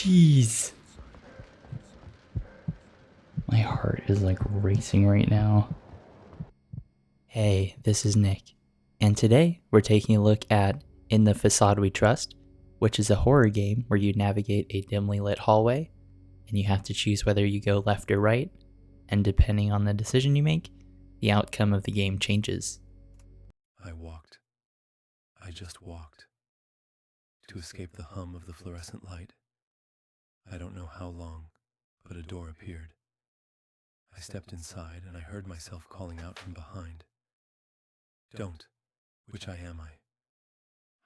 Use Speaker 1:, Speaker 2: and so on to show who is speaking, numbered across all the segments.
Speaker 1: Jeez. My heart is like racing right now. Hey, this is Nick, and today we're taking a look at In the Facade We Trust, which is a horror game where you navigate a dimly lit hallway, and you have to choose whether you go left or right, and depending on the decision you make, the outcome of the game changes.
Speaker 2: I walked. I just walked. To escape the hum of the fluorescent light. I don't know how long, but a door appeared. I stepped inside and I heard myself calling out from behind. Don't. Which I am I?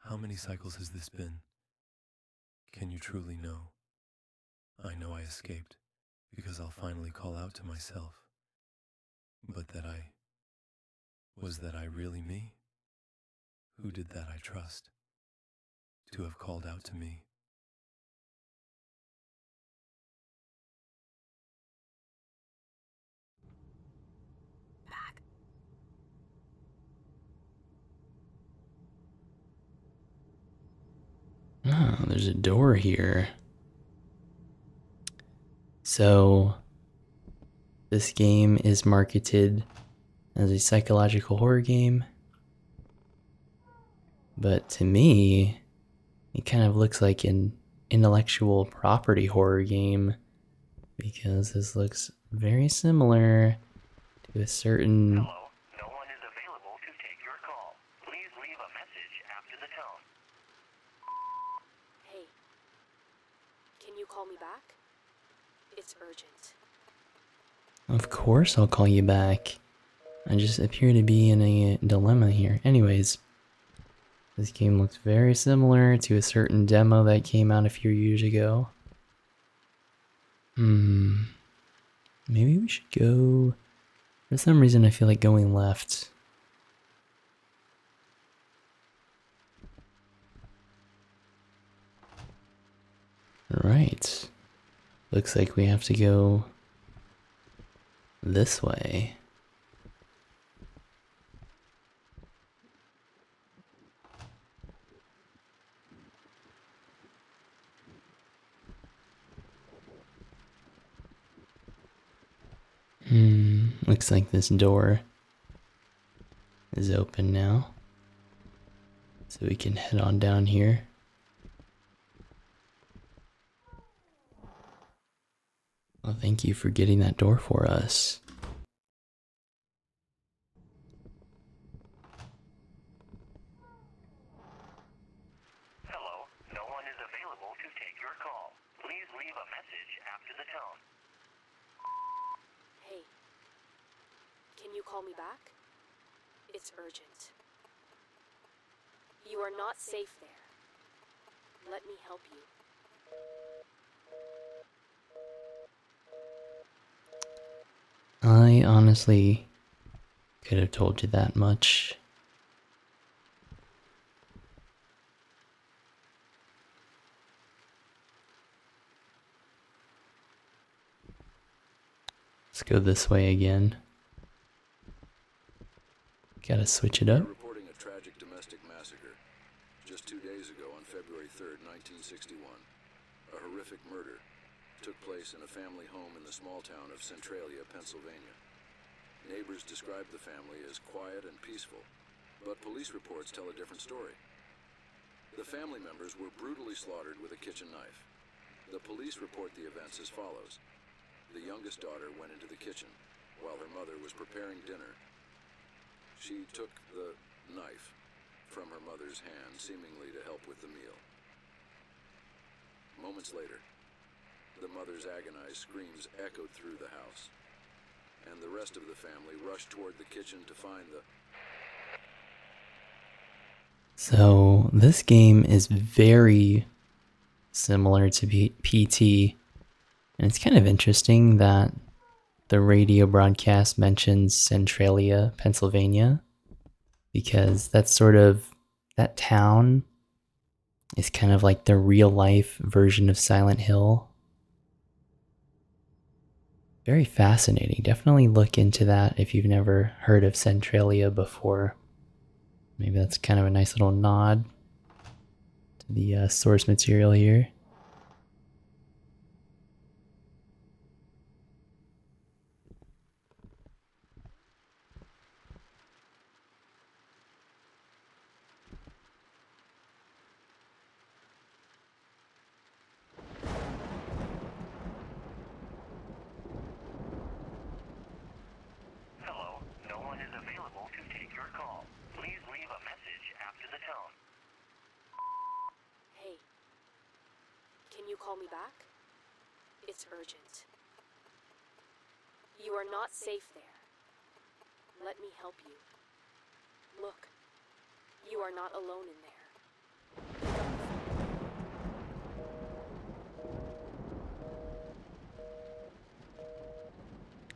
Speaker 2: How many cycles has this been? Can you truly know? I know I escaped, because I'll finally call out to myself. But was that I really me? Who did that I trust? To have called out to me.
Speaker 1: Oh, there's a door here. So, this game is marketed as a psychological horror game, but to me, it kind of looks like an intellectual property horror game because this looks very similar to a certain...
Speaker 3: Hello, no one is available to take your call. Please leave a message after the tone.
Speaker 4: Hey, can you call me back? It's urgent.
Speaker 1: Of course I'll call you back. I just appear to be in a dilemma here. Anyways, this game looks very similar to a certain demo that came out a few years ago. Maybe we should go... For some reason I feel like going left. Right. Looks like we have to go this way. Looks like this door is open now. So we can head on down here. Well, thank you for getting that door for us.
Speaker 3: Hello, no one is available to take your call. Please leave a message after the tone.
Speaker 4: Hey, can you call me back? It's urgent. You are not safe there. Let me help you.
Speaker 1: I honestly could have told you that much. Let's go this way again. Gotta switch it up.
Speaker 5: Reporting a tragic domestic massacre. Just 2 days ago on February 3rd, 1961, a horrific murder took place in a family home in the small town of Centralia, Pennsylvania. Neighbors described the family as quiet and peaceful, but police reports tell a different story. The family members were brutally slaughtered with a kitchen knife. The police report the events as follows. The youngest daughter went into the kitchen while her mother was preparing dinner. She took the knife from her mother's hand, seemingly to help with the meal. Moments later, the mother's agonized screams echoed through the house, and the rest of the family rushed toward the kitchen to find the...
Speaker 1: So this game is very similar to PT, and it's kind of interesting that the radio broadcast mentions Centralia, Pennsylvania, because that's sort of, that town is kind of like the real life version of Silent Hill. Very fascinating. Definitely look into that if you've never heard of Centralia before. Maybe that's kind of a nice little nod to the source material here.
Speaker 4: call me back? It's urgent. You are not safe there. Let me help you. Look, you are not alone in there.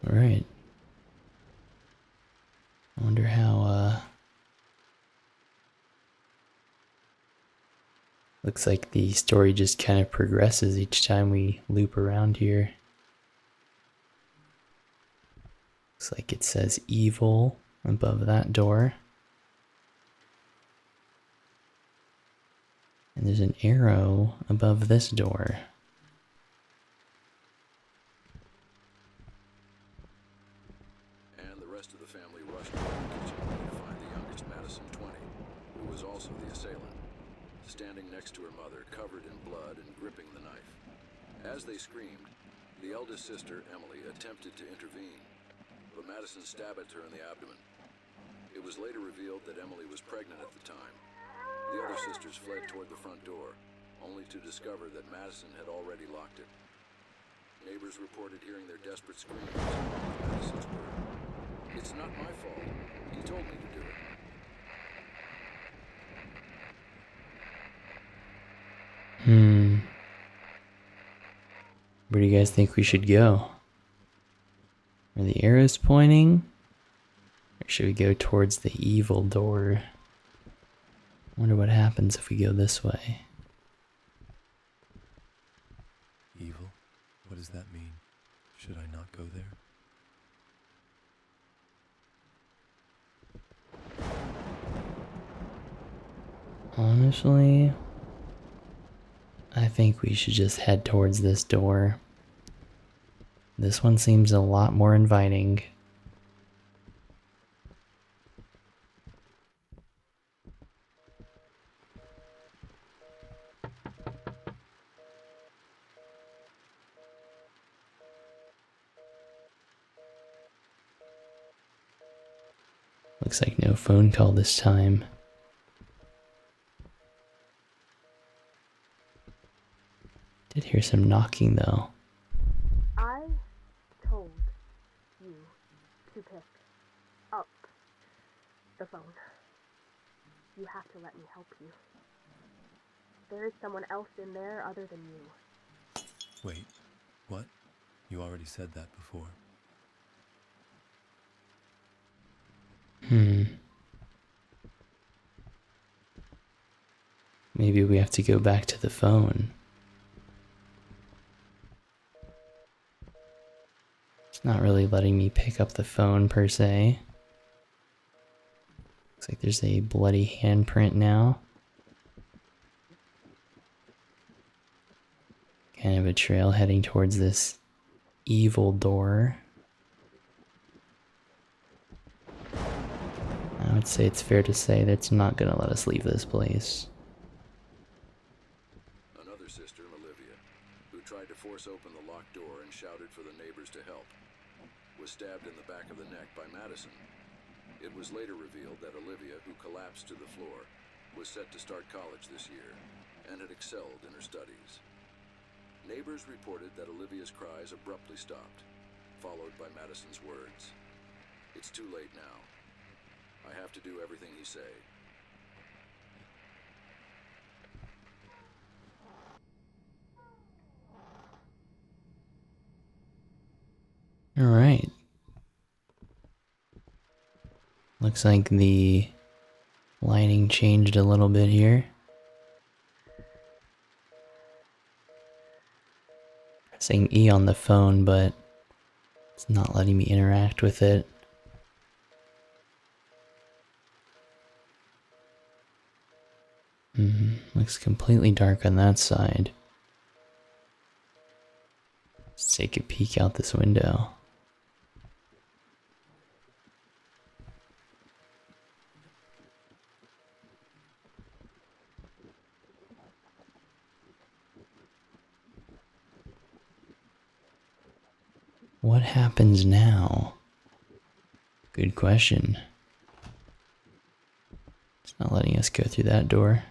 Speaker 1: Alright. I wonder how, looks like the story just kind of progresses each time we loop around here. Looks like it says evil above that door. And there's an arrow above this door.
Speaker 5: And the rest of the family rushed toward the kitchen only to find the youngest Madison, 20, who was also the assailant, standing next to her mother, covered in blood and gripping the knife. As they screamed, the eldest sister, Emily, attempted to intervene, but Madison stabbed at her in the abdomen. It was later revealed that Emily was pregnant at the time. The other sisters fled toward the front door, only to discover that Madison had already locked it. Neighbors reported hearing their desperate screams, along with Madison's word. "It's not my fault. He told me to do it."
Speaker 1: Where do you guys think we should go? Are the arrows pointing? Or should we go towards the evil door? I wonder what happens if we go this way.
Speaker 2: Evil? What does that mean? Should I not go there?
Speaker 1: Honestly, I think we should just head towards this door. This one seems a lot more inviting. Looks like no phone call this time. Did hear some knocking though.
Speaker 4: I told you to pick up the phone. You have to let me help you. There is someone else in there other than you.
Speaker 2: Wait, what? You already said that before.
Speaker 1: Maybe we have to go back to the phone. It's not really letting me pick up the phone per se. Looks like there's a bloody handprint now. Kind of a trail heading towards this evil door. I would say it's fair to say that it's not gonna let us leave this place.
Speaker 5: Another sister, Olivia, who tried to force open the locked door and shouted for the neighbors to help, was stabbed in the back of the neck by Madison. It was later revealed that Olivia, who collapsed to the floor, was set to start college this year and had excelled in her studies. Neighbors reported that Olivia's cries abruptly stopped, followed by Madison's words. "It's too late now. I have to do everything he say."
Speaker 1: Alright. Looks like the lighting changed a little bit here. Pressing E on the phone, but it's not letting me interact with it. Looks completely dark on that side. Let's take a peek out this window. What happens now? Good question. It's not letting us go through that door.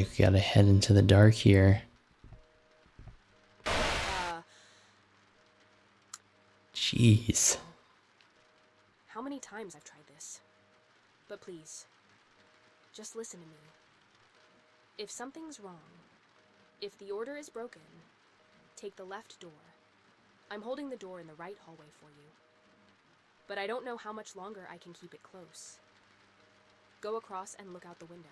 Speaker 1: like we gotta head into the dark here. Jeez.
Speaker 4: How many times I've tried this. But please, just listen to me. If something's wrong, if the order is broken, take the left door. I'm holding the door in the right hallway for you. But I don't know how much longer I can keep it close. Go across and look out the window.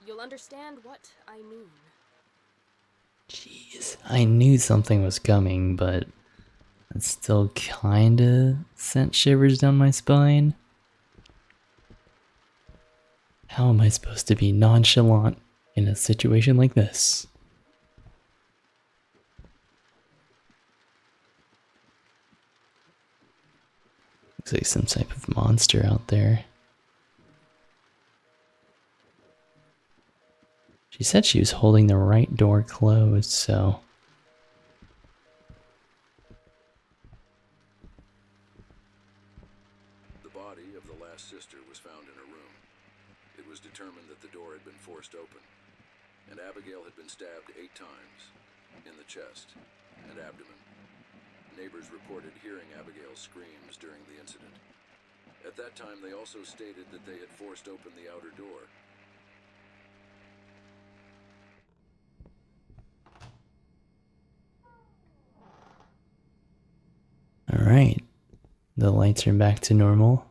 Speaker 4: You'll understand what I mean.
Speaker 1: Jeez. I knew something was coming, but it still kinda sent shivers down my spine. How am I supposed to be nonchalant in a situation like this? Looks like some type of monster out there. She said she was holding the right door closed, so...
Speaker 5: The body of the last sister was found in her room. It was determined that the door had been forced open, and Abigail had been stabbed 8 times, in the chest and abdomen. Neighbors reported hearing Abigail's screams during the incident. At that time, they also stated that they had forced open the outer door.
Speaker 1: Alright. The lights are back to normal.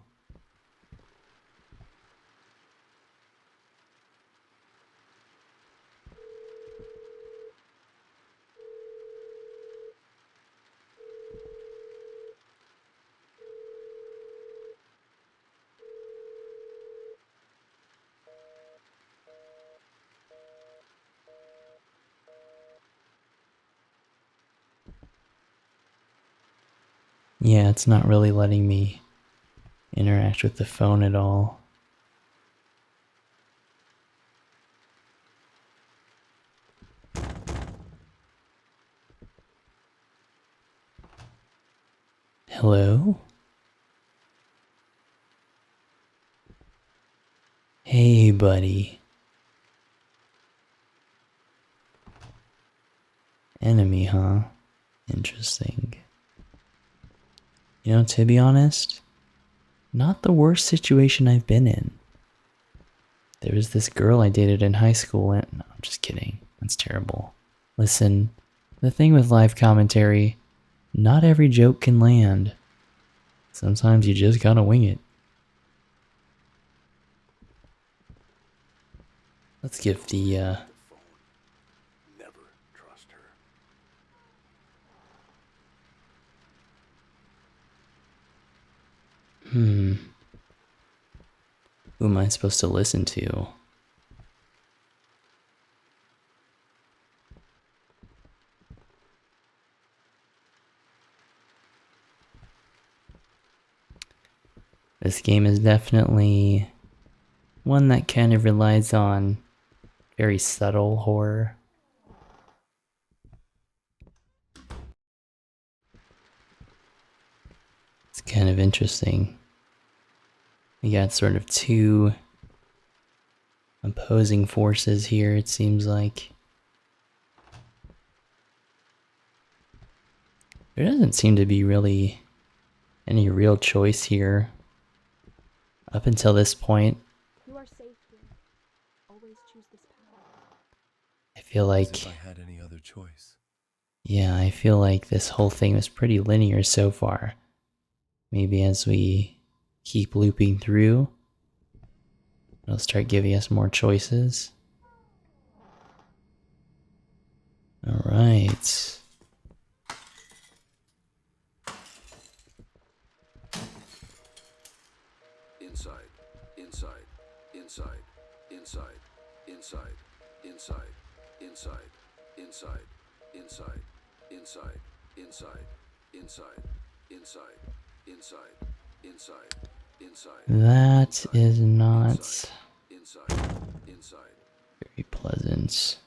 Speaker 1: Yeah, it's not really letting me interact with the phone at all. Hello? Hey, buddy. Enemy, huh? Interesting. You know, to be honest, not the worst situation I've been in. There was this girl I dated in high school and... No, I'm just kidding. That's terrible. Listen, the thing with live commentary, not every joke can land. Sometimes you just gotta wing it. Let's give the,
Speaker 5: Never trust her.
Speaker 1: Who am I supposed to listen to? This game is definitely one that kind of relies on very subtle horror. It's kind of interesting. You got sort of two opposing forces here, it seems like. There doesn't seem to be really any real choice here. Up until this point,
Speaker 4: You are safe here. Always choose this path.
Speaker 1: I feel
Speaker 2: As
Speaker 1: like...
Speaker 2: if I had any other choice.
Speaker 1: Yeah, I feel like this whole thing was pretty linear so far. Maybe as we keep looping through, it'll start giving us more choices. Alright.
Speaker 5: Inside, inside, inside, inside, inside, inside, inside, inside, inside, inside, inside, inside, inside, inside, inside, inside.
Speaker 1: That is not
Speaker 5: Inside, inside.
Speaker 1: very pleasant.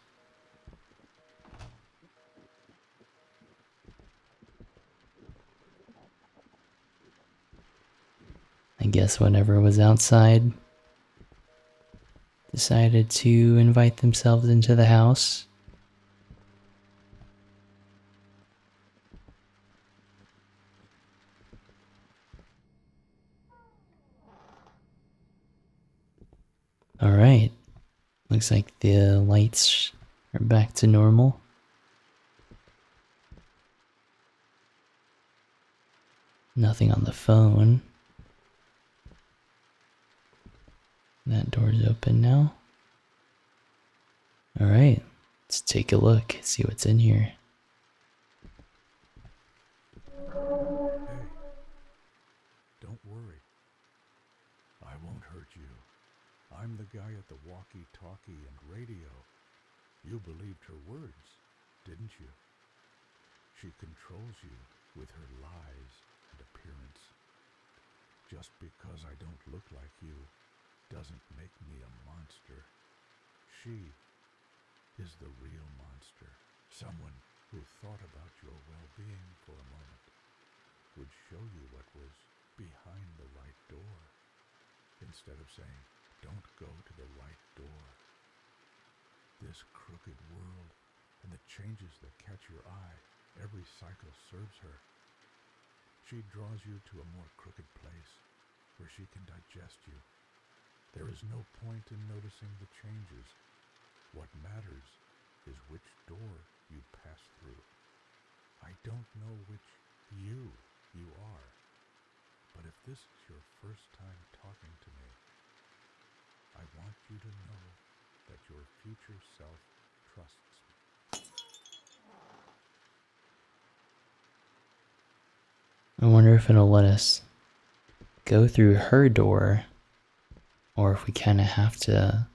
Speaker 1: I guess whatever was outside decided to invite themselves into the house. Alright, looks like the lights are back to normal. Nothing on the phone. That door's open now. Alright, let's take a look, see what's in here.
Speaker 6: Hey, don't worry. I won't hurt you. I'm the guy at the walkie-talkie and radio. You believed her words, didn't you? She controls you with her lies and appearance. Just because I don't look like you doesn't make me a monster. She is the real monster. Someone who thought about your well-being for a moment would show you what was behind the right door, instead of saying, don't go to the right door. This crooked world and the changes that catch your eye, every cycle serves her. She draws you to a more crooked place where she can digest you. There is no point in noticing the changes. What matters is which door you pass through. I don't know which you are, but if this is your first time talking to me, I want you to know that your future self trusts me.
Speaker 1: I wonder if it'll let us go through her door, or if we kind of have to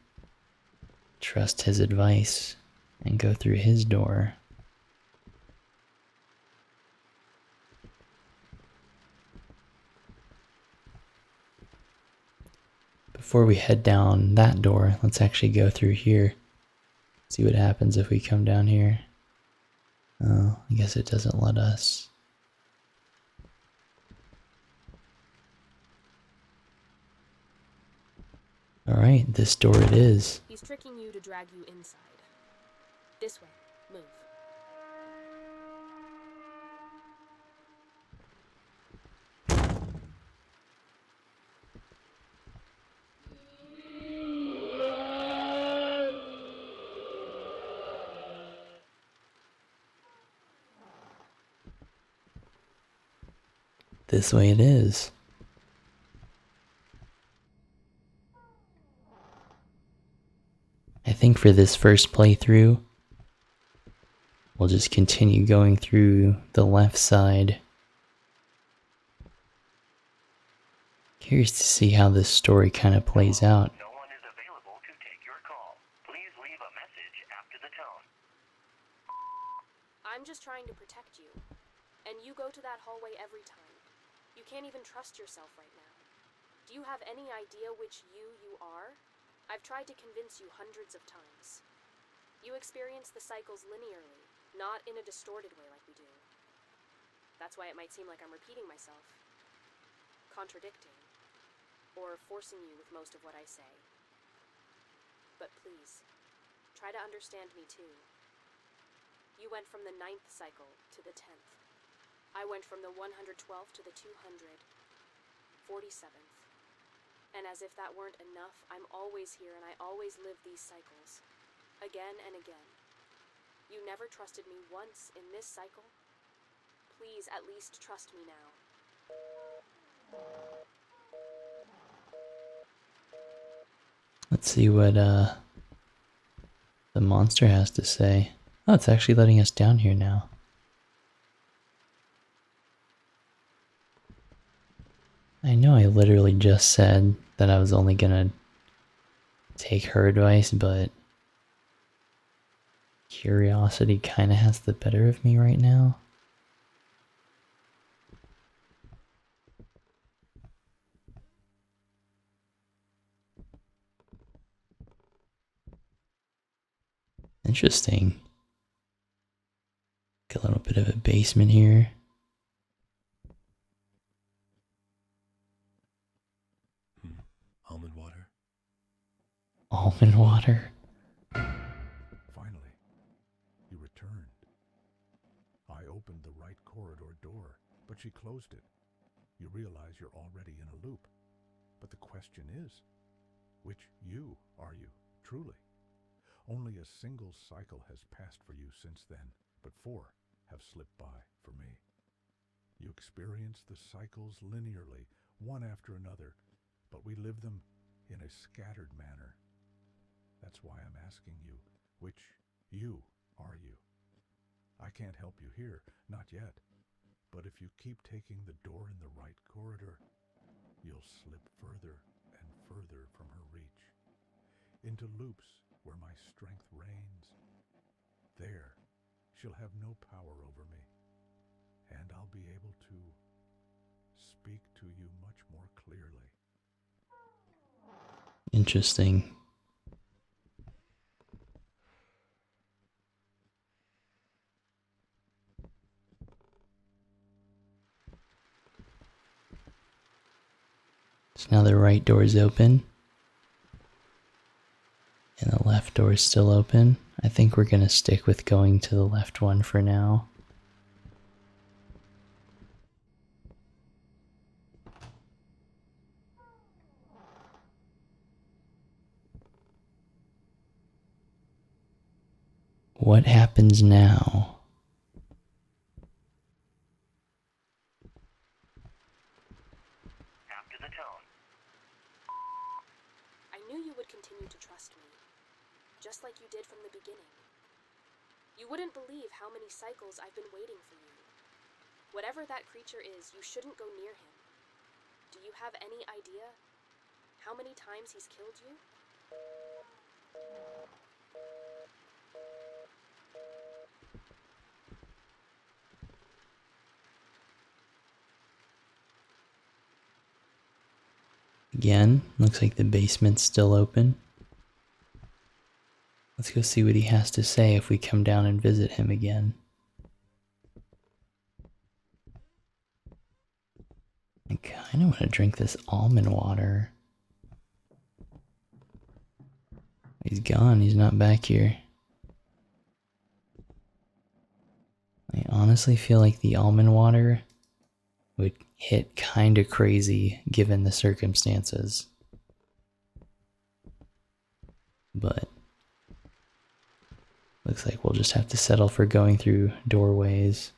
Speaker 1: trust his advice and go through his door. Before we head down that door, let's actually go through here. See what happens if we come down here. Oh, I guess it doesn't let us. Alright, this door it is.
Speaker 4: He's tricking you to drag you inside. This way. Move.
Speaker 1: This way it is. I think for this first playthrough, we'll just continue going through the left side. Curious to see how this story kind of plays out.
Speaker 3: No one is available to take your call. Please leave a message after the tone.
Speaker 4: I'm just trying to protect you. And you go to that hallway every time. You can't even trust yourself right now. Do you have any idea which you are? I've tried to convince you hundreds of times. You experience the cycles linearly, not in a distorted way like we do. That's why it might seem like I'm repeating myself, contradicting, or forcing you with most of what I say. But please, try to understand me too. You went from the 9th cycle to the 10th. I went from the 112th to the 247th. And as if that weren't enough, I'm always here and I always live these cycles. Again and again. You never trusted me once in this cycle. Please at least trust me now.
Speaker 1: Let's see what the monster has to say. Oh, it's actually letting us down here now. I know I literally just said that I was only gonna take her advice, but curiosity kind of has the better of me right now. Interesting. Got a little bit of a basement here.
Speaker 2: Almond water?
Speaker 1: Almond almond water.
Speaker 6: Finally, you returned. I opened the right corridor door, but she closed it. You realize you're already in a loop. But the question is, which you are you, truly? Only a single cycle has passed for you since then, but 4 have slipped by for me. You experience the cycles linearly, one after another, but we live them in a scattered manner. That's why I'm asking you, which you are you? I can't help you here, not yet. But if you keep taking the door in the right corridor, you'll slip further and further from her reach, into loops where my strength reigns. There, she'll have no power over me, and I'll be able to speak to you much more clearly.
Speaker 1: Interesting. So now the right door is open. And the left door is still open. I think we're going to stick with going to the left one for now. What happens now?
Speaker 3: After the tone.
Speaker 4: I knew you would continue to trust me, just like you did from the beginning. You wouldn't believe how many cycles I've been waiting for you. Whatever that creature is, you shouldn't go near him. Do you have any idea how many times he's killed you?
Speaker 1: Again, looks like the basement's still open. Let's go see what he has to say if we come down and visit him again. I kind of want to drink this almond water. He's gone, he's not back here. I honestly feel like the almond water would hit kind of crazy given the circumstances. But looks like we'll just have to settle for going through doorways.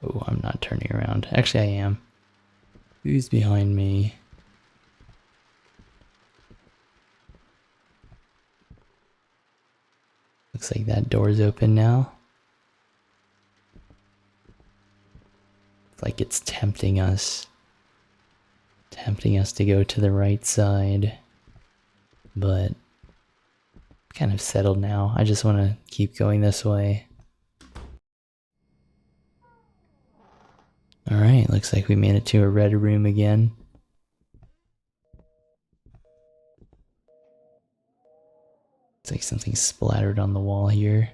Speaker 1: Oh, I'm not turning around. Actually, I am. Who's behind me? Looks like that door's open now. It's like it's tempting us to go to the right side. But I'm kind of settled now. I just want to keep going this way. Alright, looks like we made it to a red room again. It's like something splattered on the wall here.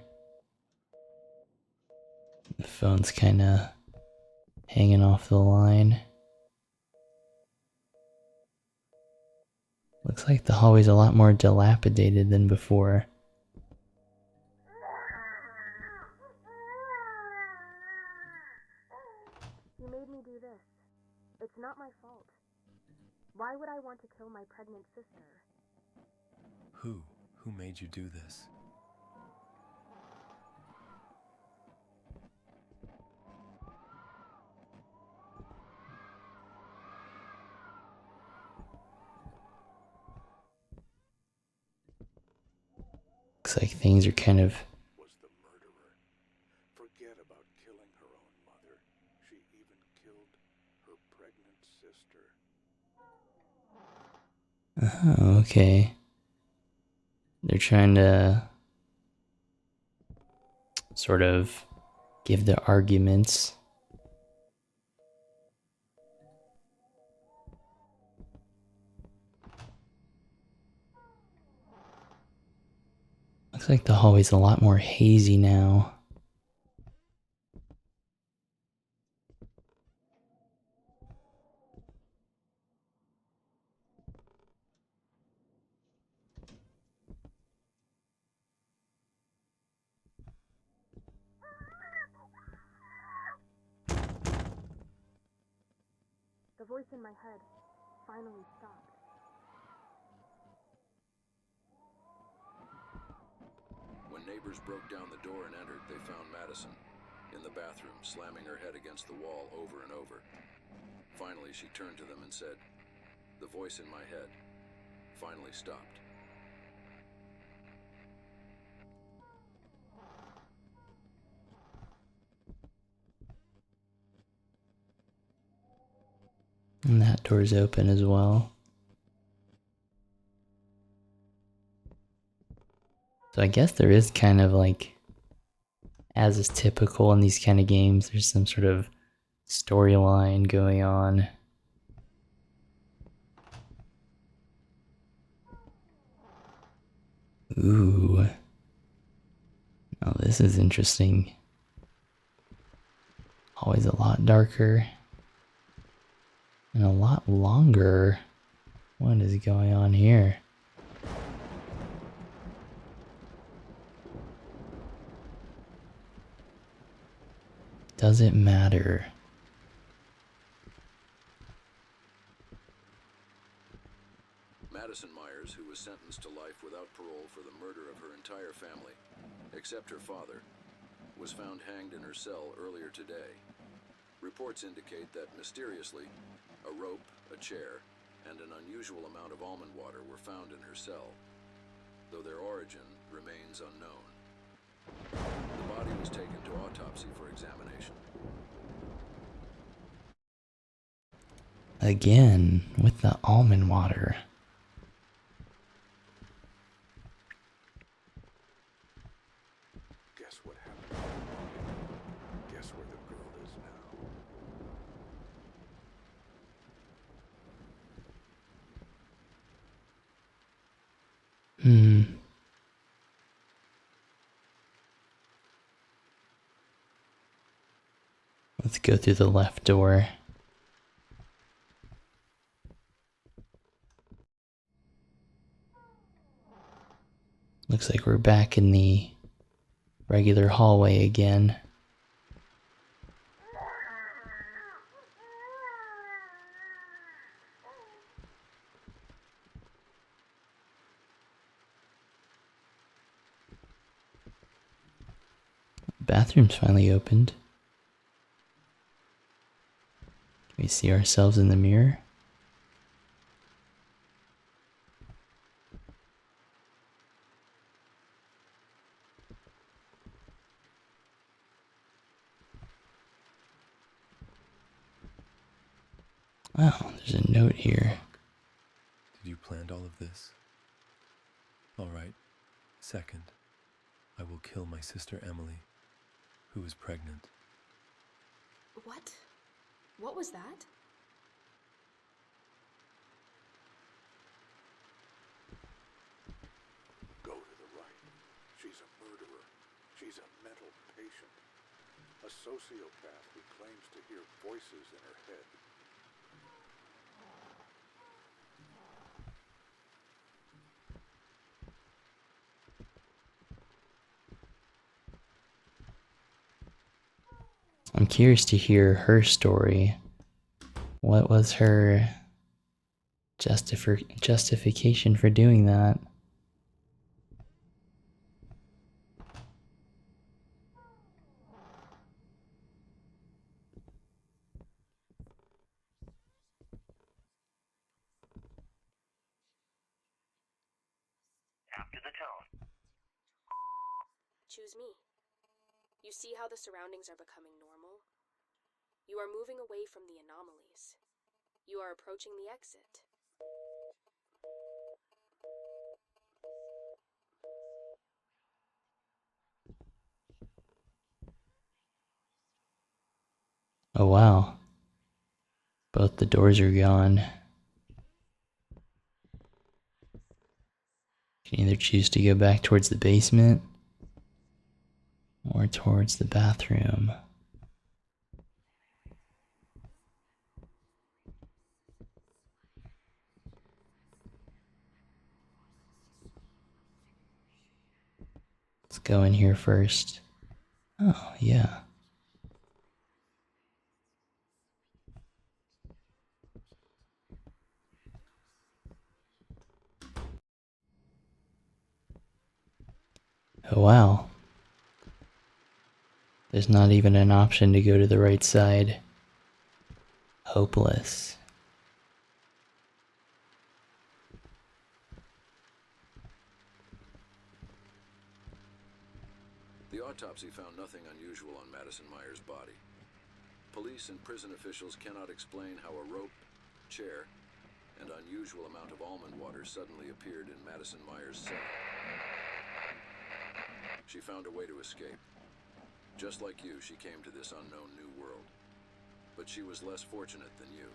Speaker 1: The phone's kind of hanging off the line. Looks like the hallway's a lot more dilapidated than before.
Speaker 4: You made me do this. It's not my fault. Why would I want to kill my pregnant sister?
Speaker 2: Who made you do this?
Speaker 1: Looks like things are kind of...
Speaker 6: Was the murderer. Forget about killing her own mother. She even killed her pregnant sister.
Speaker 1: Oh, okay. They're trying to sort of give the arguments. Looks like the hallway's a lot more hazy now.
Speaker 4: The voice in my head finally stopped.
Speaker 5: When neighbors broke down the door and entered, they found Madison in the bathroom, slamming her head against the wall over and over. Finally, she turned to them and said, "The voice in my head finally stopped."
Speaker 1: And that door's open as well. So I guess there is kind of like, as is typical in these kind of games, there's some sort of storyline going on. Ooh. Oh, this is interesting. Always a lot darker. And a lot longer. What is going on here? Does it matter?
Speaker 5: Madison Myers, who was sentenced to life without parole for the murder of her entire family, except her father, was found hanged in her cell earlier today. Reports indicate that, mysteriously, a rope, a chair, and an unusual amount of almond water were found in her cell, though their origin remains unknown. The body was taken to autopsy for examination.
Speaker 1: Again, with the almond water.
Speaker 6: Guess what happened? Guess where the girl is now?
Speaker 1: Let's go through the left door. Looks like we're back in the regular hallway again. Bathroom's finally opened. Can we see ourselves in the mirror? Oh, there's a note here.
Speaker 2: Did you plan all of this? All right. Second, I will kill my sister Emily, who is pregnant.
Speaker 7: What? What was that?
Speaker 6: Go to the right. She's a murderer. She's a mental patient. A sociopath who claims to hear voices in her head.
Speaker 1: I'm curious to hear her story. What was her justification for doing that?
Speaker 3: After the tone.
Speaker 7: Choose me. You see how the surroundings are becoming normal? You are moving away from the anomalies. You are approaching the exit.
Speaker 1: Oh wow. Both the doors are gone. You can either choose to go back towards the basement or towards the bathroom. Let's go in here first. Oh, yeah. Oh wow. There's not even an option to go to the right side. Hopeless.
Speaker 5: The autopsy found nothing unusual on Madison Myers' body. Police and prison officials cannot explain how a rope, chair, and unusual amount of almond water suddenly appeared in Madison Myers' cell. She found a way to escape. Just like you, she came to this unknown new world. But she was less fortunate than you.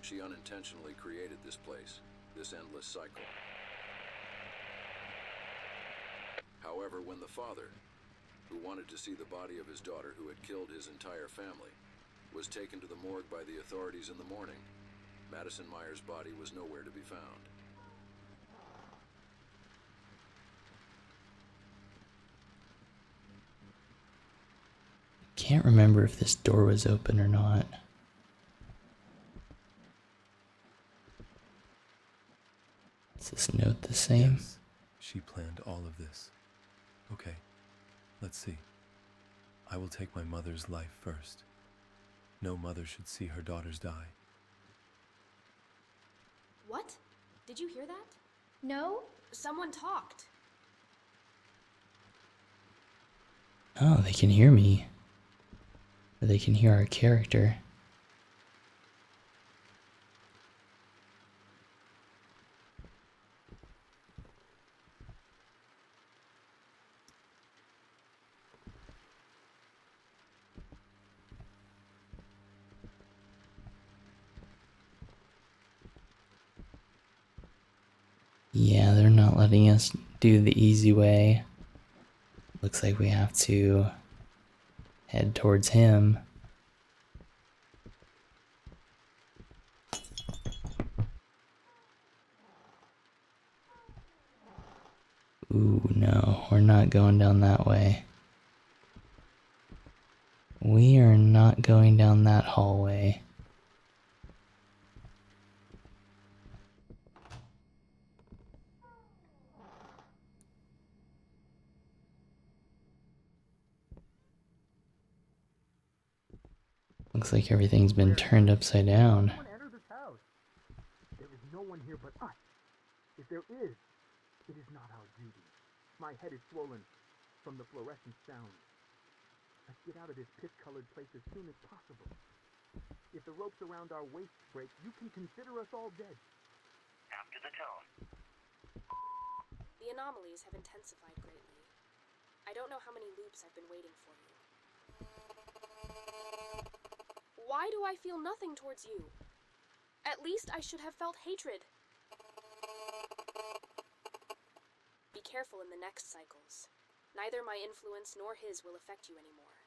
Speaker 5: She unintentionally created this place, this endless cycle. However, when the father, who wanted to see the body of his daughter who had killed his entire family, was taken to the morgue by the authorities in the morning, Madison Myers' body was nowhere to be found.
Speaker 1: Can't remember if this door was open or not. Is this note the same?
Speaker 2: Yes, she planned all of this. Okay, let's see. I will take my mother's life first. No mother should see her daughters die.
Speaker 7: What? Did you hear that?
Speaker 8: No?
Speaker 7: Someone talked.
Speaker 1: Oh, they can hear me. Or they can hear our character. Yeah, they're not letting us do the easy way. Looks like we have to head towards him. Ooh, no, we're not going down that way. We are not going down that hallway. Looks like everything's been turned upside down.
Speaker 9: Someone enter this house. There is no one here but us. If there is, it is not our duty. My head is swollen from the fluorescent sound. Let's get out of this piss-colored place as soon as possible. If the ropes around our waists break, you can consider us all dead.
Speaker 3: After the tone.
Speaker 7: The anomalies have intensified greatly. I don't know how many loops I've been waiting for you. Why do I feel nothing towards you? At least I should have felt hatred. Be careful in the next cycles. Neither my influence nor his will affect you anymore.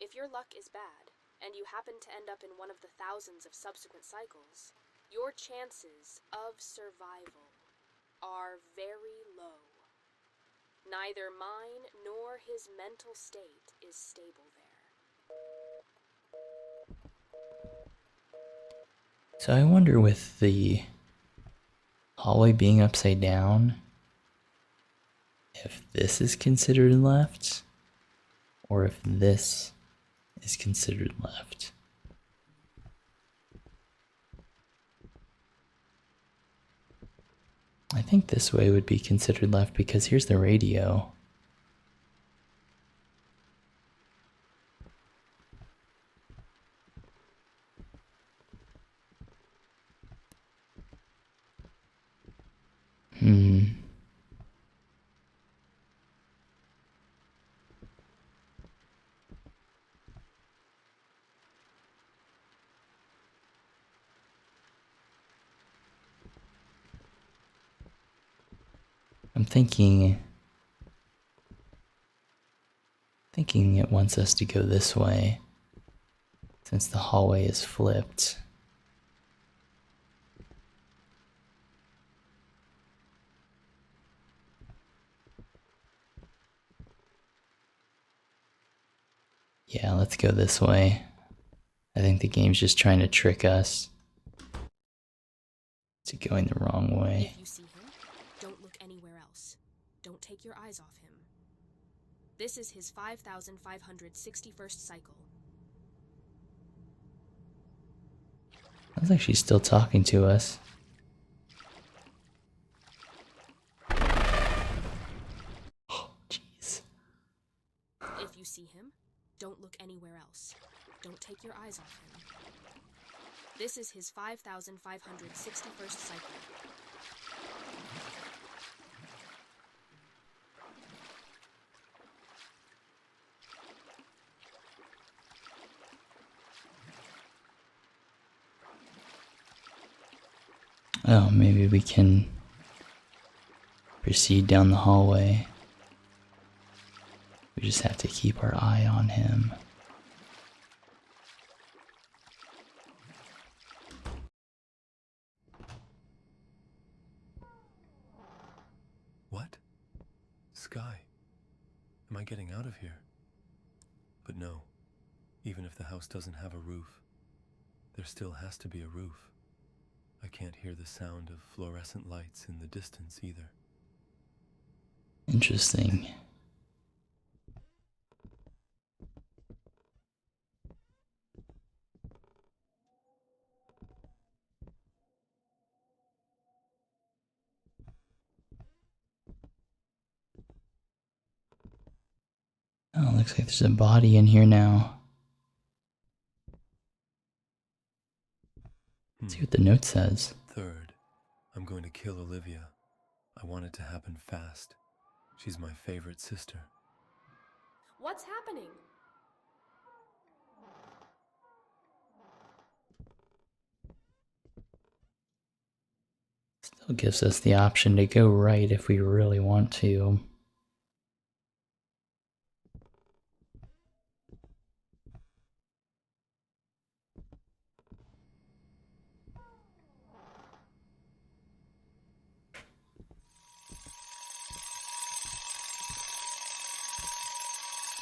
Speaker 7: If your luck is bad, and you happen to end up in one of the thousands of subsequent cycles, your chances of survival are very low. Neither mine nor his mental state is stable there.
Speaker 1: So I wonder, with the hallway being upside down, if this is considered left, or if this is considered left. I think this way would be considered left because here's the radio. I'm thinking it wants us to go this way, since the hallway is flipped. Yeah, let's go this way. I think the game's just trying to trick us to going the wrong way.
Speaker 7: If you see him, don't look anywhere else. Don't take your eyes off him. This is his 5,561st cycle.
Speaker 1: Sounds like she's still talking to us. Oh, jeez.
Speaker 7: If you see him, don't look anywhere else. Don't take your eyes off him. This is his 5,561st cycle.
Speaker 1: Oh, maybe we can proceed down the hallway. We just have to keep our eye on him.
Speaker 2: What? Sky? Am I getting out of here? But no, even if the house doesn't have a roof, there still has to be a roof. I can't hear the sound of fluorescent lights in the distance either.
Speaker 1: Interesting. Oh, looks like there's a body in here now. Let's see what the note says.
Speaker 2: Third, I'm going to kill Olivia. I want it to happen fast. She's my favorite sister.
Speaker 7: What's happening?
Speaker 1: Still gives us the option to go right if we really want to.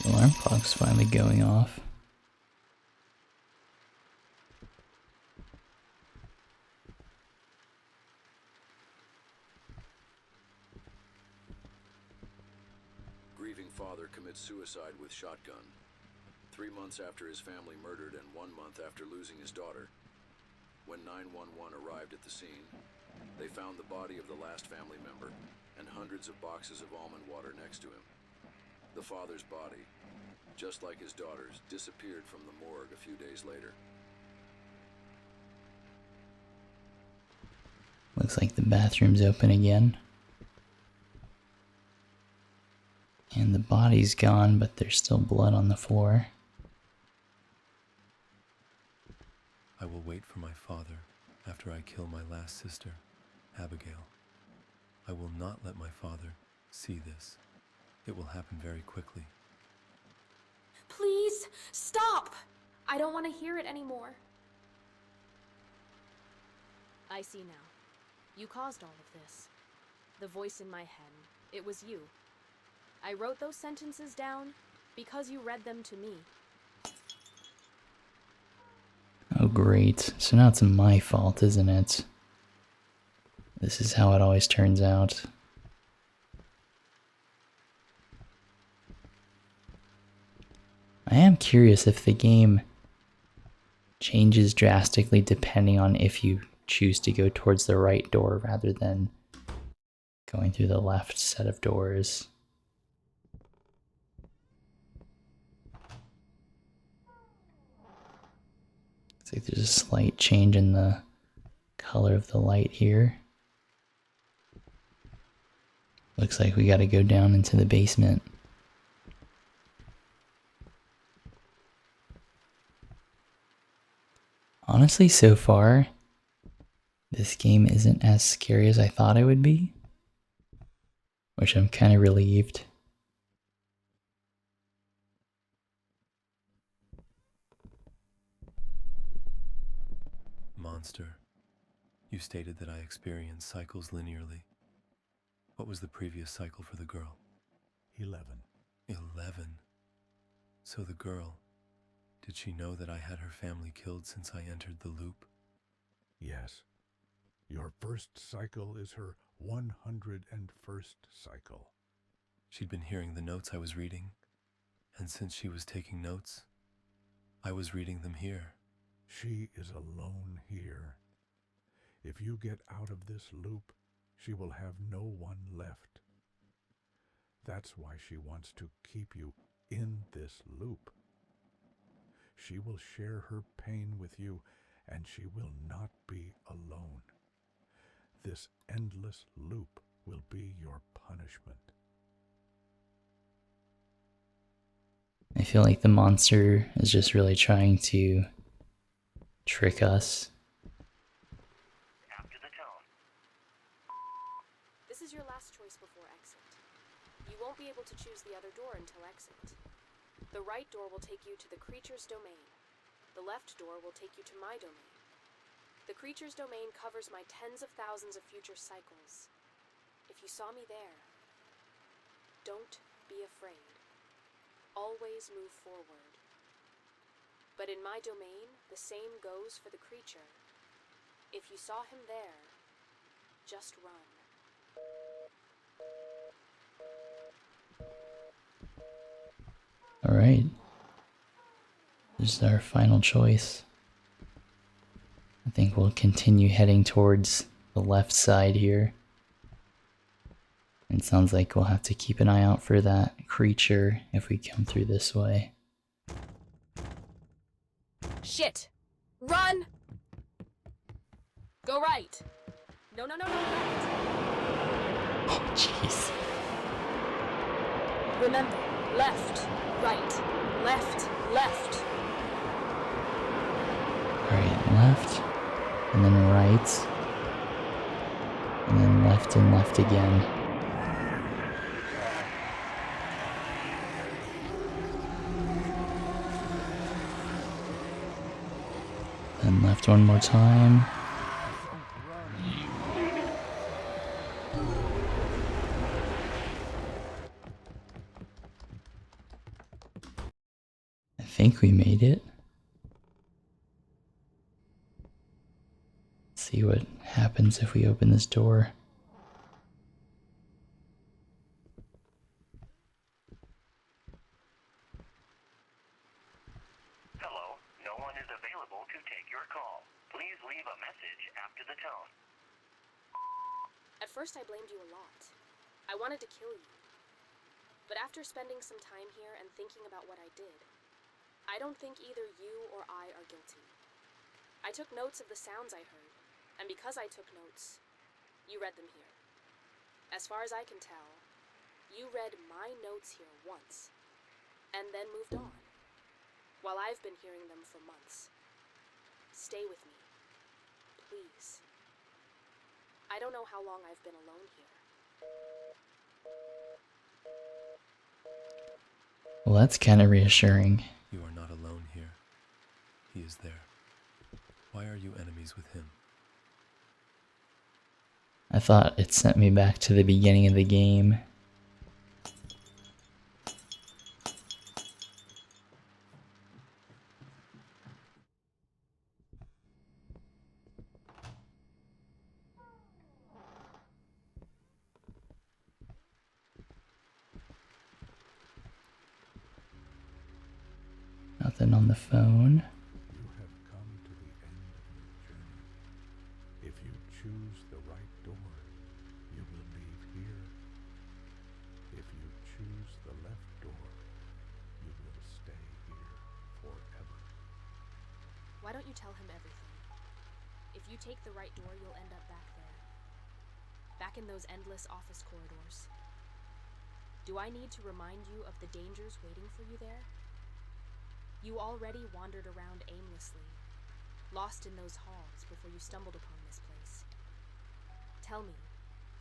Speaker 1: The alarm clock's finally going off.
Speaker 5: Grieving father commits suicide with shotgun. 3 months after his family murdered and 1 month after losing his daughter. When 911 arrived at the scene, they found the body of the last family member and hundreds of boxes of almond water next to him. The father's body, just like his daughter's, disappeared from the morgue a few days later.
Speaker 1: Looks like the bathroom's open again. And the body's gone, but there's still blood on the floor.
Speaker 2: I will wait for my father after I kill my last sister, Abigail. I will not let my father see this. It will happen very quickly.
Speaker 7: Please, stop! I don't want to hear it anymore. I see now. You caused all of this. The voice in my head, it was you. I wrote those sentences down because you read them to me.
Speaker 1: Oh great, so now it's my fault, isn't it? This is how it always turns out. I am curious if the game changes drastically depending on if you choose to go towards the right door rather than going through the left set of doors. Looks like there's a slight change in the color of the light here. Looks like we gotta go down into the basement. Honestly, so far, this game isn't as scary as I thought it would be, which I'm kind of relieved.
Speaker 2: Monster, you stated that I experience cycles linearly. What was the previous cycle for the girl?
Speaker 6: 11.
Speaker 2: 11. So the girl, did she know that I had her family killed since I entered the loop?
Speaker 6: Yes. Your first cycle is her 101st cycle.
Speaker 2: She'd been hearing the notes I was reading, and since she was taking notes, I was reading them here.
Speaker 6: She is alone here. If you get out of this loop, she will have no one left. That's why she wants to keep you in this loop. She will share her pain with you, and she will not be alone. This endless loop will be your punishment.
Speaker 1: I feel like the monster is just really trying to trick us.
Speaker 3: After the tone.
Speaker 7: This is your last choice before exit. You won't be able to choose the other door until exit. The right door will take you to the creature's domain. The left door will take you to my domain. The creature's domain covers my tens of thousands of future cycles. If you saw me there, don't be afraid. Always move forward. But in my domain, the same goes for the creature. If you saw him there, just run.
Speaker 1: Alright. This is our final choice. I think we'll continue heading towards the left side here. It sounds like we'll have to keep an eye out for that creature if we come through this way.
Speaker 7: Shit! Run! Go right! No, left!
Speaker 1: Oh, jeez.
Speaker 7: Remember, left, right, left.
Speaker 1: Alright, left, and then right, and then left and left again. Then left one more time. I think we made it. Let's see what happens if we open this door.
Speaker 3: Hello, no one is available to take your call. Please leave a message after the tone.
Speaker 7: At first I blamed you a lot. I wanted to kill you. But after spending some time here and thinking about what I did, I don't think either you or I are guilty. I took notes of the sounds I heard, and because I took notes, you read them here. As far as I can tell, you read my notes here once, and then moved on, while I've been hearing them for months. Stay with me, please. I don't know how long I've been alone here.
Speaker 1: Well, that's kind of reassuring.
Speaker 2: You are not alone here. He is there. Why are you enemies with him?
Speaker 1: I thought it sent me back to the beginning of the game. Nothing on the phone.
Speaker 6: You have come to the end of your journey. If you choose the right door, you will leave here. If you choose the left door, you will stay here forever.
Speaker 7: Why don't you tell him everything? If you take the right door, you'll end up back there. Back in those endless office corridors. Do I need to remind you of the dangers waiting for you there? You already wandered around aimlessly, lost in those halls before you stumbled upon this place. Tell me,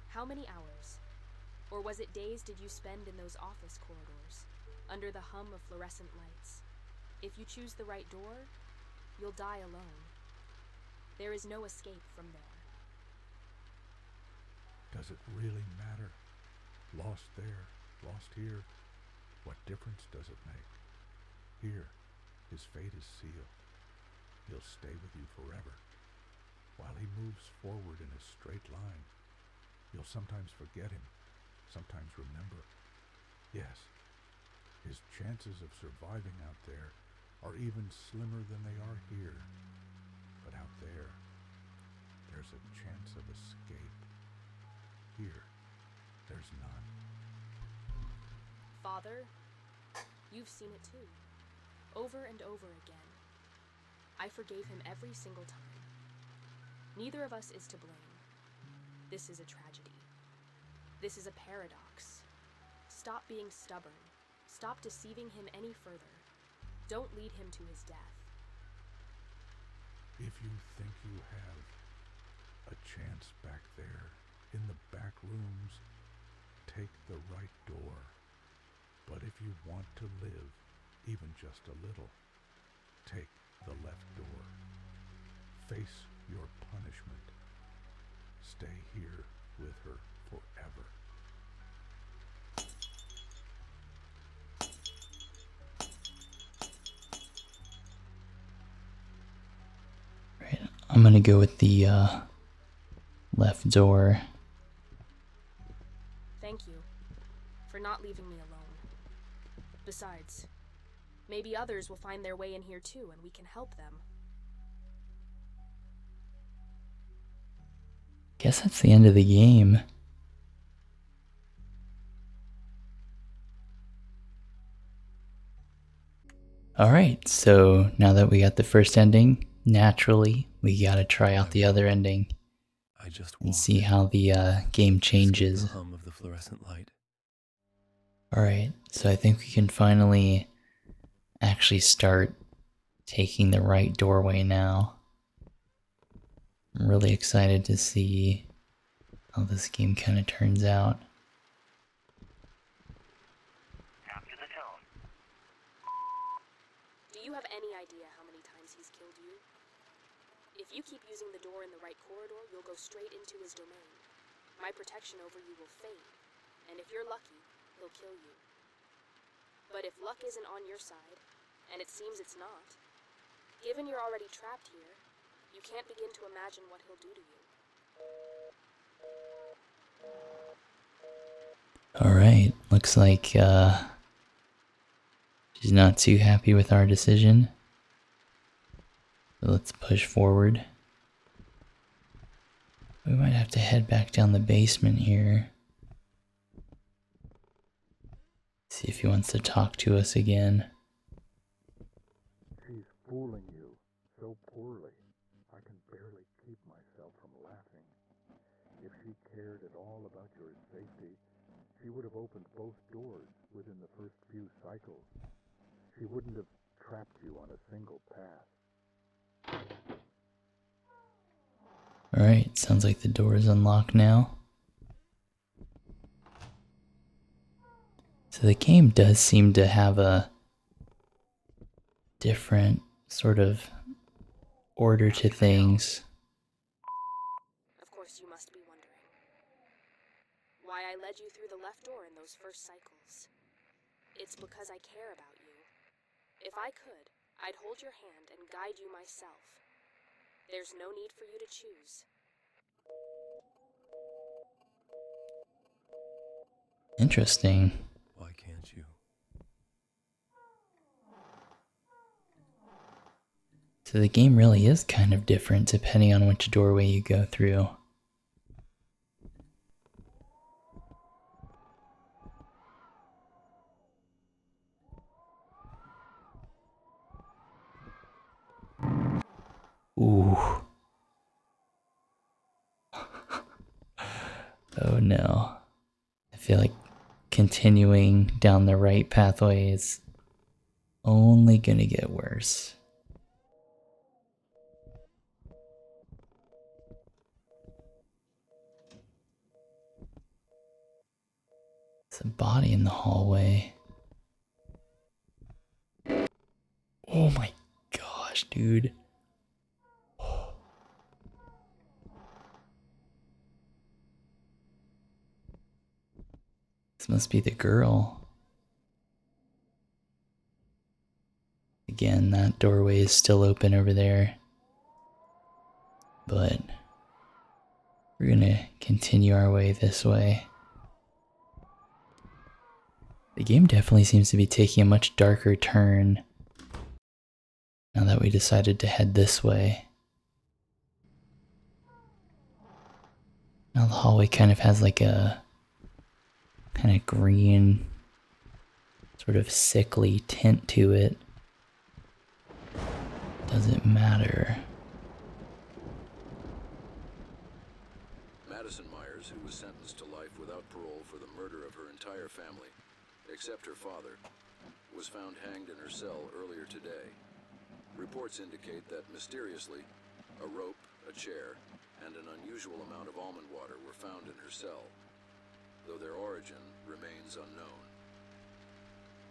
Speaker 7: how many hours, or was it days did you spend in those office corridors, under the hum of fluorescent lights? If you choose the right door, you'll die alone. There is no escape from there.
Speaker 6: Does it really matter? Lost there, lost here. What difference does it make? Here, his fate is sealed. He'll stay with you forever. While he moves forward in a straight line, you'll sometimes forget him, sometimes remember. Yes, his chances of surviving out there are even slimmer than they are here. But out there, there's a chance of escape. Here, there's none.
Speaker 7: Father, you've seen it too. Over and over again. I forgave him every single time. Neither of us is to blame. This is a tragedy. This is a paradox. Stop being stubborn. Stop deceiving him any further. Don't lead him to his death.
Speaker 6: If you think you have a chance back there, in the back rooms, take the right door. But if you want to live, even just a little, take the left door. Face your punishment. Stay here with her forever.
Speaker 1: Right, I'm gonna go with the left door.
Speaker 7: Thank you for not leaving me alone. Besides, maybe others will find their way in here too, and we can help them.
Speaker 1: Guess that's the end of the game. Alright, so now that we got the first ending, naturally, we gotta try out the other ending
Speaker 2: I just
Speaker 1: and
Speaker 2: walked
Speaker 1: see how the game
Speaker 2: to escape
Speaker 1: changes.
Speaker 2: the hum of the fluorescent light.
Speaker 1: Alright, so I think we can finally actually start taking the right doorway now. I'm really excited to see how this game kind of turns out.
Speaker 3: After the tone.
Speaker 7: Do you have any idea how many times he's killed you? If you keep using the door in the right corridor, you'll go straight into his domain. My protection over you will fade, and if you're lucky, he'll kill you. But if luck isn't on your side, and it seems it's not, given you're already trapped here, you can't begin to imagine what he'll do to you.
Speaker 1: Alright, looks like she's not too happy with our decision. So let's push forward. We might have to head back down the basement here. See if he wants to talk to us again.
Speaker 6: She's fooling you so poorly. I can barely keep myself from laughing. If she cared at all about your safety, she would have opened both doors within the first few cycles. She wouldn't have trapped you on a single path.
Speaker 1: Alright, sounds like the door is unlocked now. So the game does seem to have a different sort of order to things.
Speaker 7: Of course, you must be wondering why I led you through the left door in those first cycles. It's because I care about you. If I could, I'd hold your hand and guide you myself. There's no need for you to choose.
Speaker 1: Interesting.
Speaker 2: Why can't you?
Speaker 1: So the game really is kind of different depending on which doorway you go through. Ooh. Oh no. I feel like continuing down the right pathway is only gonna get worse. It's a body in the hallway. Oh my gosh, dude. This must be the girl. Again, that doorway is still open over there. But we're gonna continue our way this way. The game definitely seems to be taking a much darker turn now that we decided to head this way. Now the hallway kind of has like a kind of green, sort of sickly tint to it. Doesn't matter.
Speaker 5: Madison Myers, who was sentenced to life without parole for the murder of her entire family, except her father, was found hanged in her cell earlier today. Reports indicate that, mysteriously, a rope, a chair, and an unusual amount of almond water were found in her cell, though their origin remains unknown.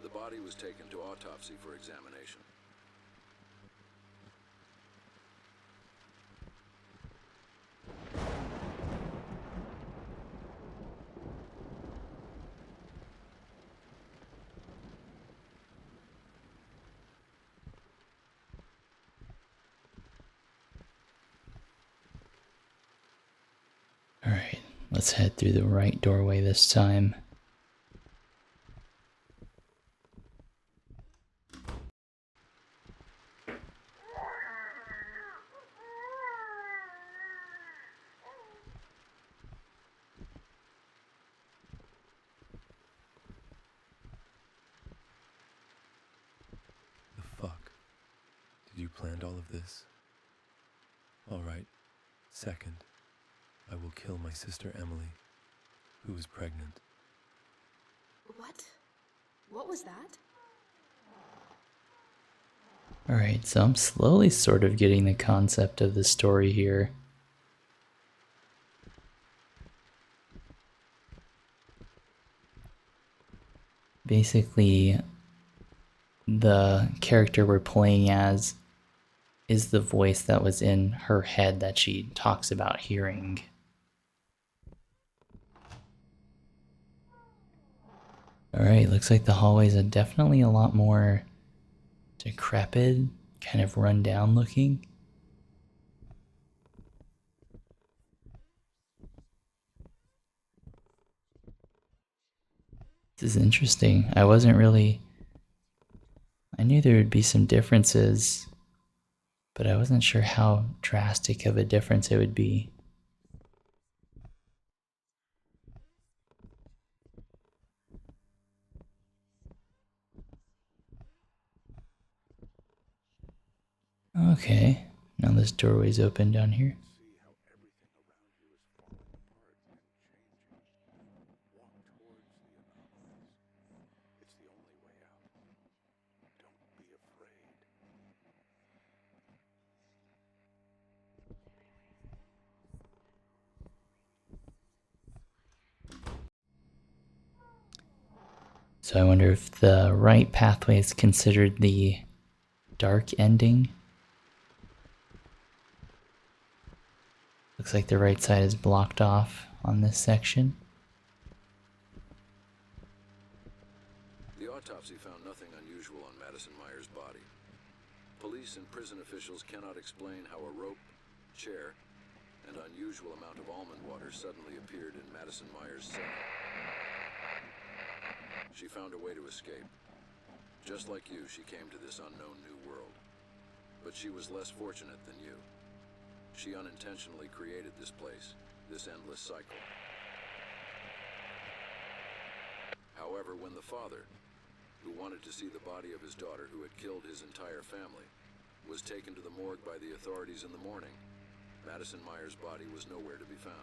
Speaker 5: The body was taken to autopsy for examination.
Speaker 1: Alright, let's head through the right doorway this time.
Speaker 2: The fuck? Did you plan all of this? Alright. Second, I will kill my sister Emily, who is pregnant.
Speaker 7: What? What was that?
Speaker 1: Alright, so I'm slowly sort of getting the concept of the story here. Basically, the character we're playing as is the voice that was in her head that she talks about hearing. Alright, looks like the hallways are definitely a lot more decrepit, kind of run down looking. This is interesting. I knew there would be some differences, but I wasn't sure how drastic of a difference it would be. Okay, now this doorway's open down here.
Speaker 6: See how everything around you is falling apart and changing. Walk towards the anomalies. It's the only way out. Don't be afraid.
Speaker 1: So I wonder if the right pathway is considered the dark ending. Looks like the right side is blocked off on this section.
Speaker 5: The autopsy found nothing unusual on Madison Myers' body. Police and prison officials cannot explain how a rope, chair, and unusual amount of almond water suddenly appeared in Madison Myers' cell. She found a way to escape. Just like you, she came to this unknown new world. But she was less fortunate than you. She unintentionally created this place, this endless cycle. However, when the father, who wanted to see the body of his daughter who had killed his entire family, was taken to the morgue by the authorities in the morning, Madison Myers' body was nowhere to be found.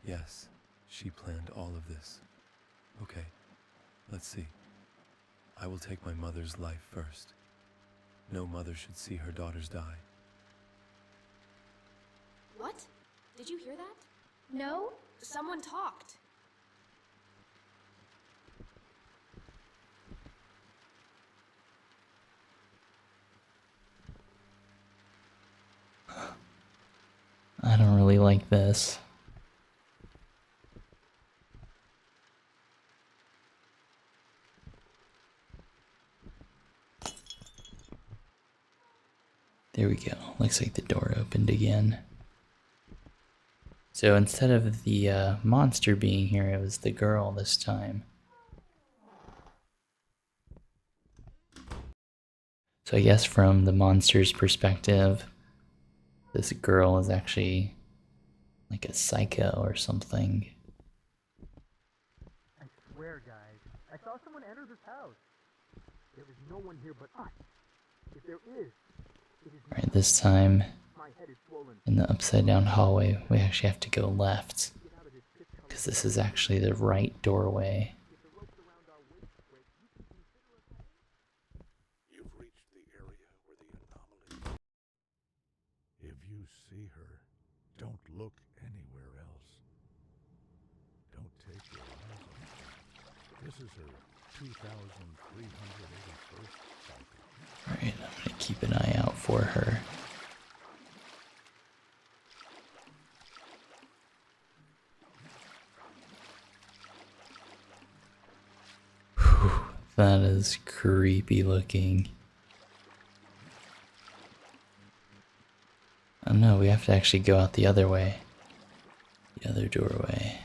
Speaker 2: Yes, she planned all of this. Okay, let's see. I will take my mother's life first. No mother should see her daughters die.
Speaker 7: What? Did you hear that?
Speaker 4: No?
Speaker 7: Someone talked.
Speaker 1: I don't really like this. There we go. Looks like the door opened again. So instead of the monster being here, it was the girl this time. So I guess from the monster's perspective, this girl is actually like a psycho or something.
Speaker 9: I swear, guys, I saw someone enter this house. There is no one here but us. If there is, it is
Speaker 1: Alright, this time
Speaker 9: my head is swollen.
Speaker 1: in the upside down hallway, we actually have to go left.
Speaker 9: Get out of this pit color.
Speaker 1: Because this is actually the right doorway.
Speaker 9: If the ropes around our waist break, you can consider us home.
Speaker 6: You've reached the area where the anomaly. If you see her, don't look anywhere else. Don't take your eyes off her. This is her 2,381st cycle.
Speaker 1: Alright, I'm gonna keep an eye out for her. Whew, that is creepy looking. Oh no, we have to actually go out the other way. The other doorway.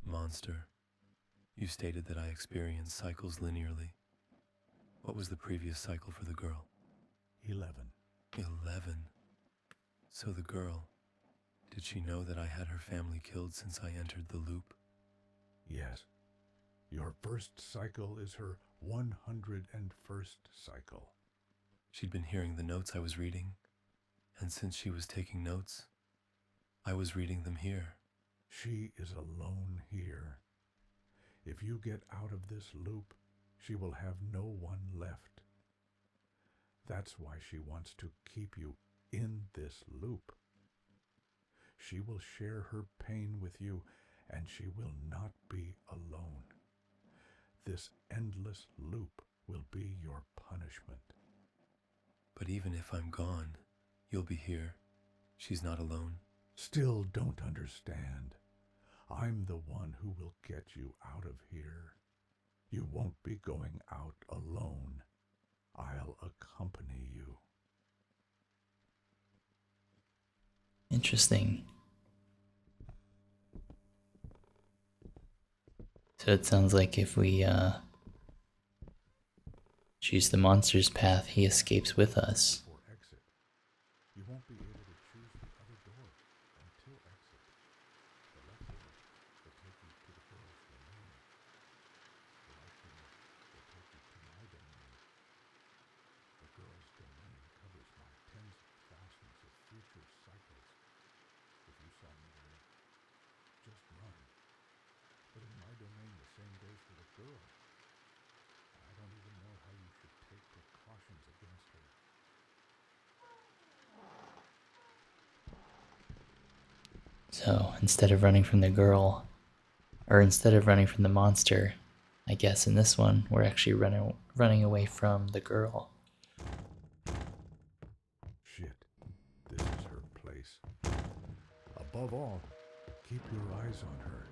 Speaker 2: Monster, you stated that I experience cycles linearly. What was the previous cycle for the girl?
Speaker 6: 11.
Speaker 2: 11. So the girl, did she know that I had her family killed since I entered the loop?
Speaker 6: Yes. Your first cycle is her 101st cycle.
Speaker 2: She'd been hearing the notes I was reading, and since she was taking notes, I was reading them here.
Speaker 6: She is alone here. If you get out of this loop, she will have no one left. That's why she wants to keep you in this loop. She will share her pain with you, and she will not be alone. This endless loop will be your punishment.
Speaker 2: But even if I'm gone, you'll be here. She's not alone.
Speaker 6: Still don't understand. I'm the one who will get you out of here. You won't be going out alone. I'll accompany you.
Speaker 1: Interesting. So it sounds like if we choose the monster's path, he escapes with us.
Speaker 6: For exit, you won't be able to choose the other door until exit. The left door will take you to the girl's domain. The right door will take you to my domain. The girl's domain covers my tens of thousands of future cycles. If you saw me there, just run. But in my domain, the same goes for the girl. I don't even know how you should take precautions against her.
Speaker 1: So instead of running from the girl, or instead of running from the monster, I guess in this one we're actually running away from the girl.
Speaker 6: Shit, this is her place. Above all, keep your eyes on her.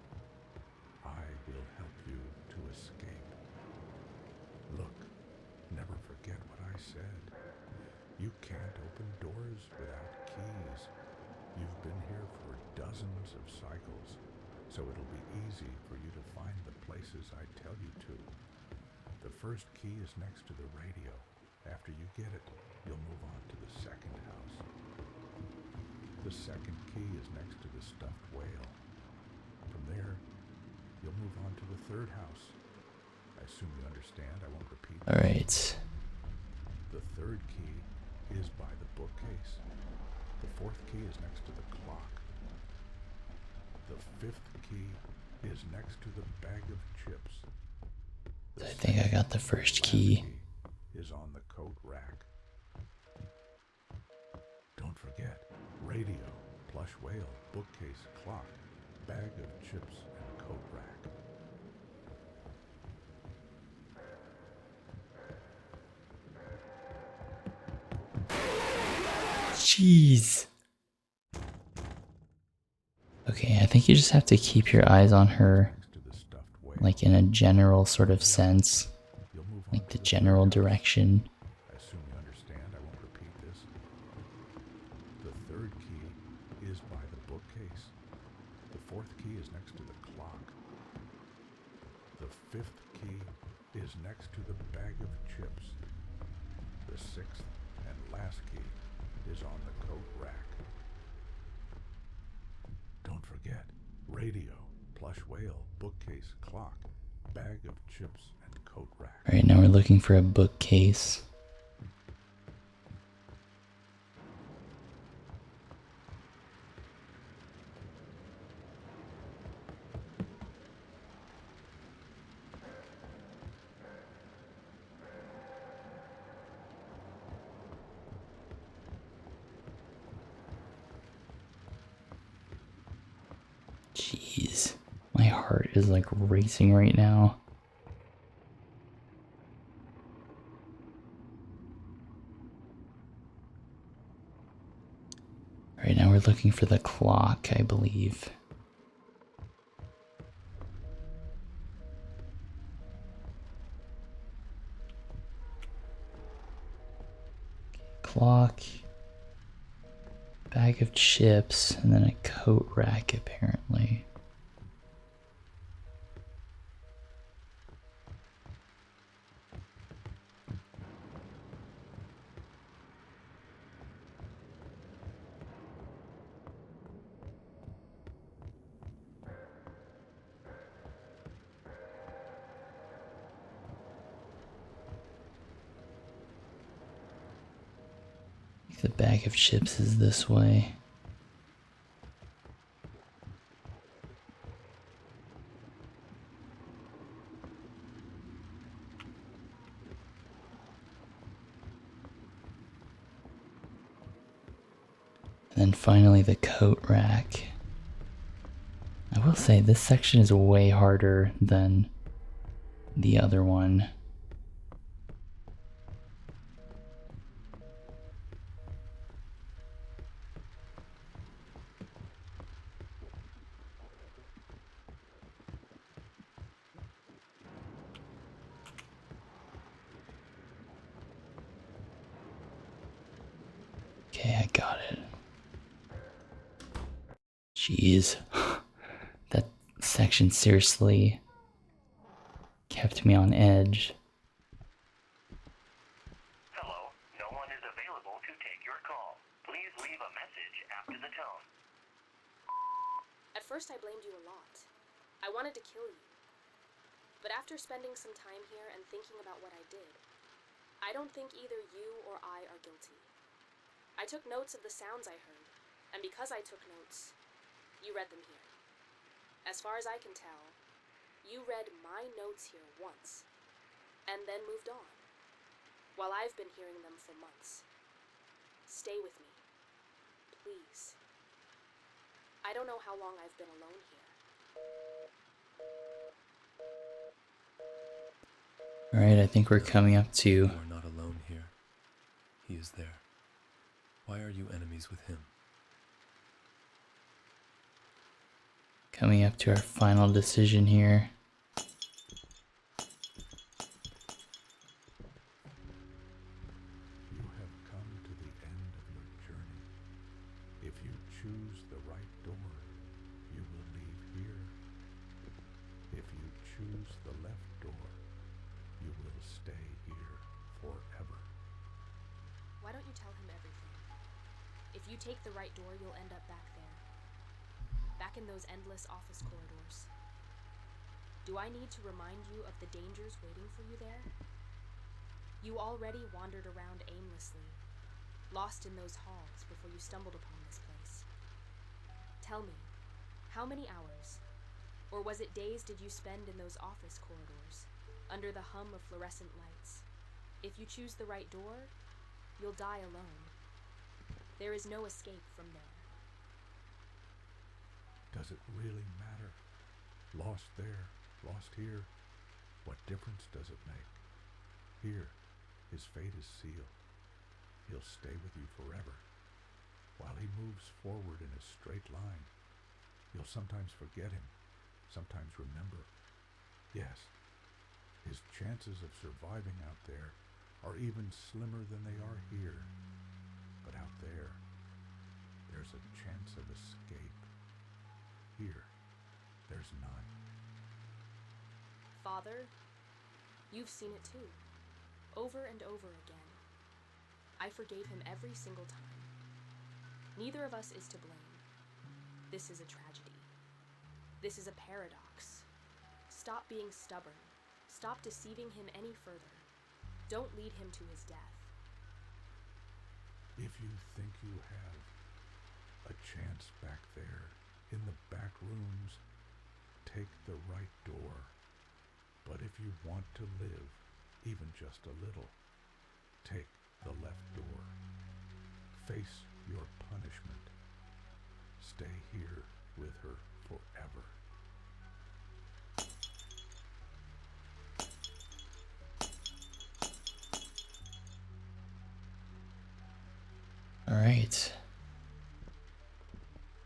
Speaker 6: I will help you to escape. Look, never forget what I said. You can't open doors without keys. You've been here for dozens of cycles, so it'll be easy for you to find the places I tell you to. The first key is next to the radio. After you get it, you'll move on to the second house. The second key is next to the stuffed whale. From there, you'll move on to the third house. I assume you understand. I won't repeat.
Speaker 1: Alright.
Speaker 6: The third key is by the bookcase. The fourth key is next to the clock. The fifth key is next to the bag of chips.
Speaker 1: I think I got the first key.
Speaker 6: Is on the coat rack. Don't forget, radio, plush whale, bookcase, clock, bag of chips, and coat rack.
Speaker 1: Jeez. Okay, I think you just have to keep your eyes on her,
Speaker 6: Next to the stuffed whale.
Speaker 1: like in a general sort of sense,
Speaker 6: You'll move on
Speaker 1: like
Speaker 6: to
Speaker 1: the
Speaker 6: the
Speaker 1: general
Speaker 6: third house.
Speaker 1: direction.
Speaker 6: I assume you understand. I won't repeat this. The third key is by the bookcase. The fourth key is next to the clock. The fifth key is next to the bag of chips. The sixth and last key is on the coat rack. Don't forget, radio, plush whale, bookcase, clock, bag of chips, and coat rack.
Speaker 1: Alright, now we're looking for a bookcase. Jeez, my heart is like racing right now. Right now we're looking for the clock, I believe. Clock, bag of chips, and then a coat rack apparently. The bag of chips is this way. And then finally the coat rack. I will say this section is way harder than the other one. Okay, I got it. Jeez. That section seriously kept me on edge.
Speaker 3: Hello, no one is available to take your call. Please leave a message after the tone.
Speaker 7: At first I blamed you a lot. I wanted to kill you. But after spending some time here and thinking about what I did, I don't think either you or I are guilty. I took notes of the sounds I heard, and because I took notes, you read them here. As far as I can tell, you read my notes here once, and then moved on, while I've been hearing them for months. Stay with me, please. I don't know how long I've been alone here.
Speaker 1: Alright, I think we're coming up to...
Speaker 2: You are not alone here. He is there. Why are you enemies with him?
Speaker 1: Coming up to our final decision here.
Speaker 6: You have come to the end of your journey. If you choose the right door, you will leave here. If you choose the left door, you will stay here forever.
Speaker 7: Why don't you tell him everything? If you take the right door, you'll end up back there. Back in those endless office corridors. Do I need to remind you of the dangers waiting for you there? You already wandered around aimlessly, lost in those halls before you stumbled upon this place. Tell me, how many hours, or was it days did you spend in those office corridors, under the hum of fluorescent lights? If you choose the right door, you'll die alone. There is no escape from there.
Speaker 6: Does it really matter? Lost there, lost here. What difference does it make? Here, his fate is sealed. He'll stay with you forever. while he moves forward in a straight line. You'll sometimes forget him, sometimes remember. Yes, his chances of surviving out there are even slimmer than they are here. But out there, there's a chance of escape. Here, there's none.
Speaker 7: Father, you've seen it too. Over and over again. I forgave him every single time. Neither of us is to blame. This is a tragedy. This is a paradox. Stop being stubborn. Stop deceiving him any further. Don't lead him to his death.
Speaker 6: If you think you have a chance back there in the back rooms, take the right door. But if you want to live, even just a little, take the left door. Face your punishment. Stay here with her forever.
Speaker 1: All right.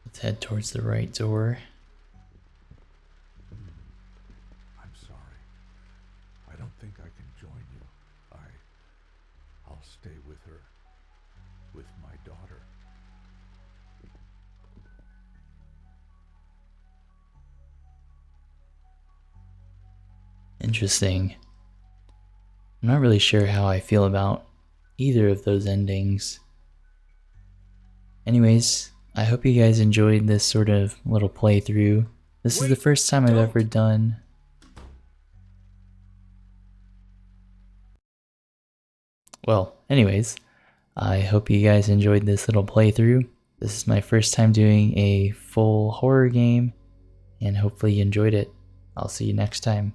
Speaker 1: Let's head towards the right door.
Speaker 6: I'm sorry. I don't think I can join you. I'll stay with her. With my daughter.
Speaker 1: Interesting. I'm not really sure how I feel about either of those endings. Anyways, I hope you guys enjoyed this sort of little playthrough. This is the first time I've ever done... Well, anyways, I hope you guys enjoyed this little playthrough. This is my first time doing a full horror game, and hopefully you enjoyed it. I'll see you next time.